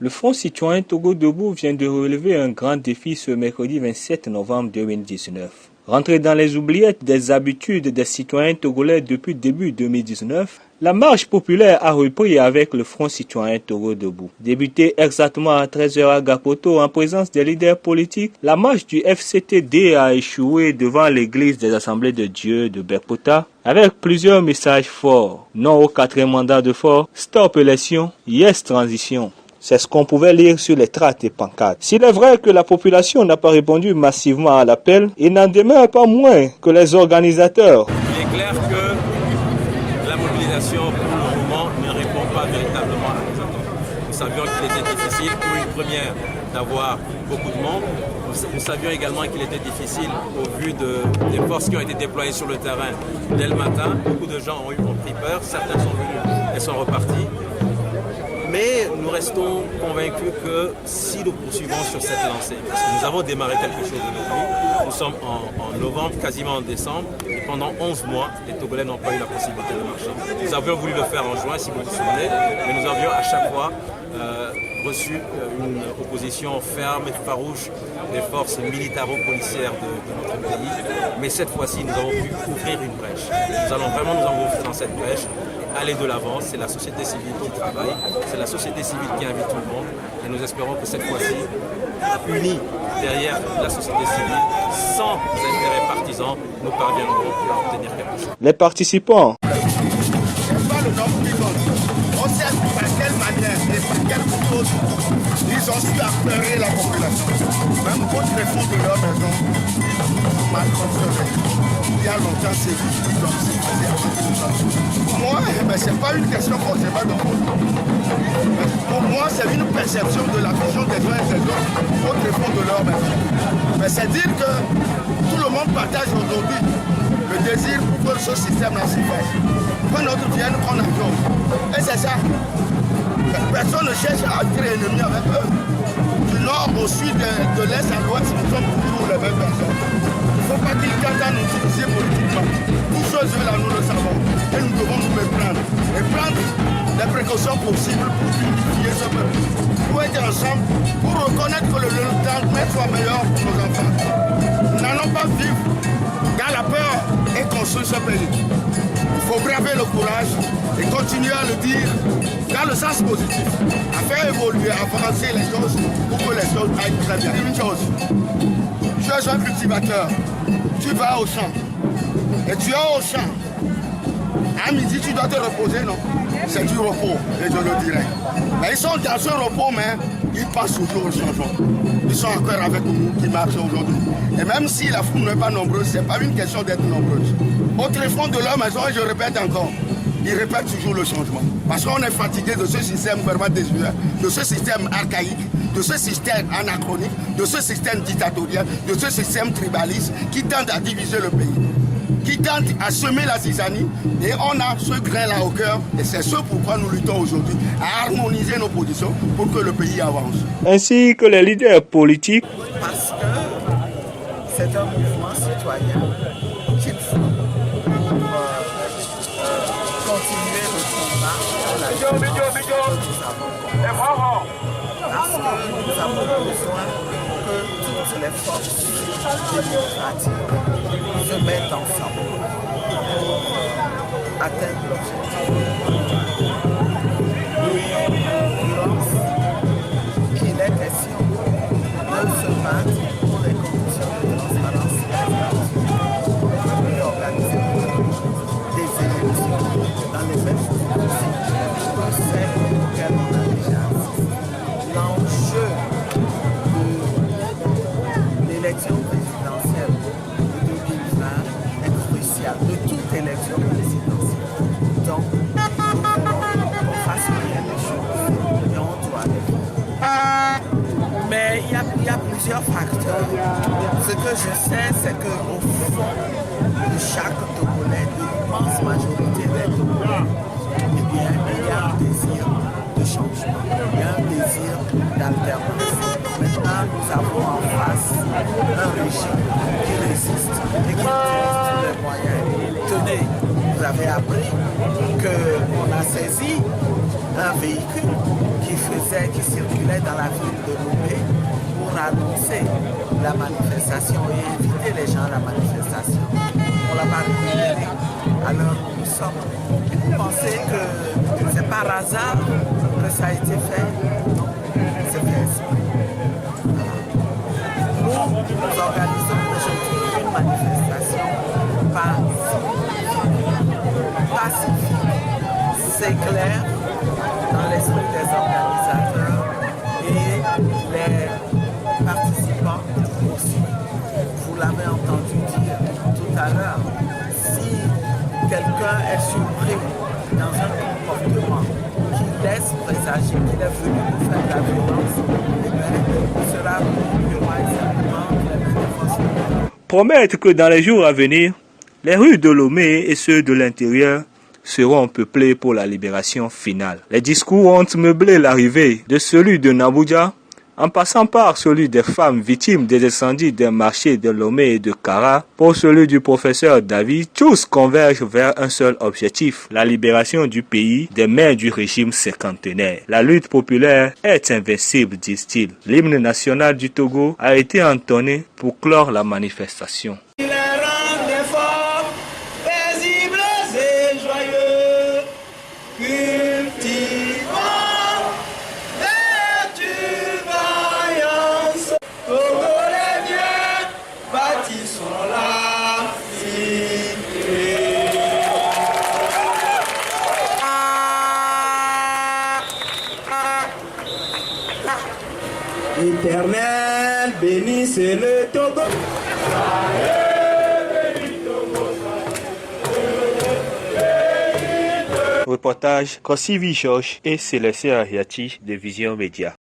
Le Front citoyen Togo Debout vient de relever un grand défi ce mercredi 27 novembre 2019. Rentré dans les oubliettes des habitudes des citoyens togolais depuis début 2019, la marche populaire a repris avec le Front citoyen Togo Debout. Débutée exactement à 13 h à Gapoto en présence des leaders politiques, la marche du FCTD a échoué devant l'église des Assemblées de Dieu de Berpota avec plusieurs messages forts. Non au 4e mandat de Faure, stop élection, yes transition. C'est ce qu'on pouvait lire sur les tracts et pancartes. S'il est vrai que la population n'a pas répondu massivement à l'appel, il n'en demeure pas moins que les organisateurs. Il est clair que la mobilisation pour le moment ne répond pas véritablement à nos attentes. Nous savions qu'il était difficile pour une première d'avoir beaucoup de monde. Nous savions également qu'il était difficile au vu des forces qui ont été déployées sur le terrain dès le matin. Beaucoup de gens ont pris peur, certains sont venus et sont repartis. Mais nous restons convaincus que si nous poursuivons sur cette lancée, parce que nous avons démarré quelque chose aujourd'hui, nous sommes en novembre, quasiment en décembre, et pendant 11 mois, les Togolais n'ont pas eu la possibilité de marcher. Nous avions voulu le faire en juin, si vous vous souvenez, mais nous avions à chaque fois reçu une opposition ferme et farouche des forces militaro-policières de notre pays. Mais cette fois-ci, nous avons pu ouvrir une brèche. Nous allons vraiment nous engouffrer dans cette brèche, aller de l'avant. C'est la société civile qui travaille, c'est la société civile qui invite tout le monde. Et nous espérons que cette fois-ci, unis derrière la société civile, sans intérêt partisan, nous parviendrons à obtenir quelque chose. Les participants. On sait par quelle manière et par quelle méthode ils ont su apeurer la population. Même contre les fonds de leur maison, mal conservés. Il y a longtemps, c'est pour moi, ce n'est pas une question forcément de pour moi, c'est une perception de la vision des uns et des autres contre les fonds de leur maison. Mais c'est dire que tout le monde partage aujourd'hui le désir pour que ce système-là s'y fasse. Que notre vienne qu'on adore. Et c'est ça. Personne ne cherche à être ennemi avec eux. Du nord au sud, de l'est à l'ouest, nous sommes toujours les mêmes personnes. Il ne faut pas qu'ils tentent à nous utiliser politiquement. Tous ceux-là, nous le savons. Et nous devons nous méprendre. Et prendre les précautions possibles pour unifier ce peuple. Pour être ensemble, pour reconnaître que le lendemain soit meilleur pour nos enfants. Nous n'allons pas vivre dans la peur et construire ce pays. Il faut braver le courage et continuer à le dire dans le sens positif, à faire évoluer, à avancer les choses pour que les choses aillent très bien. Une chose, tu es un cultivateur, tu vas au champ et tu es au champ. À midi, tu dois te reposer, non? C'est du repos, et je le dirais. Mais ils sont dans ce repos, mais ils passent toujours au changement. Ils sont encore avec nous qui marchent aujourd'hui. Et même si la foule n'est pas nombreuse, ce n'est pas une question d'être nombreuse. Au téléphone de leur maison, et je répète encore, ils répètent toujours le changement. Parce qu'on est fatigué de ce système vraiment désuet, de ce système archaïque, de ce système anachronique, de ce système dictatorial, de ce système tribaliste qui tente à diviser le pays, qui tente à semer la zizanie. Et on a ce grain-là au cœur, et c'est ce pourquoi nous luttons aujourd'hui, à harmoniser nos positions pour que le pays avance. Ainsi que les leaders politiques. Parce que c'est un mouvement citoyen qu'il faut continuer le combat pour la justice que nous avons combattu. Parce que nous avons besoin que toutes les forces démocratiques se mettent ensemble pour atteindre l'objectif. Il est question de se battre pour les conditions de transparence et organiser des élections dans les mêmes conditions que celles auxquelles on a déjà assisté. L'enjeu de l'élection présidentielle de 2020 est crucial, de toute élection présidentielle. Donc, nous voulons qu'on fasse bien les choses et on doit les faire. Mais il y a plusieurs facteurs. Ce que je sais, c'est qu'au fond de chaque Togolais, de l'immense majorité des Togolais, eh bien, il y a un désir de changement, il y a un désir d'alternance. Maintenant, nous avons en face un régime qui résiste et qui utilise tous les moyens. Tenez, vous avez appris qu'on a saisi un véhicule qui faisait disait qu'il circulait dans la ville de Lomé pour annoncer la manifestation et inviter les gens à la manifestation. On l'a pas récupéré à l'heure où nous sommes. Et vous pensez que c'est par hasard que ça a été fait? Non, c'est fait exprès. Nous organisons aujourd'hui une manifestation pacifique. C'est clair dans l'esprit des organisateurs et les participants aussi. Vous l'avez entendu dire tout à l'heure, si quelqu'un est surpris dans un comportement qui laisse présager qu'il est venu pour faire de la violence, eh bien, il sera purement et simplement promettre que dans les jours à venir, les rues de Lomé et ceux de l'intérieur seront peuplés pour la libération finale. Les discours ont meublé l'arrivée de celui de Nabouja, en passant par celui des femmes victimes des incendies des marchés de Lomé et de Kara, pour celui du professeur David. Tous convergent vers un seul objectif, la libération du pays des mains du régime cinquantenaire. La lutte populaire est invincible, disent-ils. L'hymne national du Togo a été entonné pour clore la manifestation. Éternel, bénisse le Togo. Reportage Kosivi Georges et Célestin Ariati de Vision Média.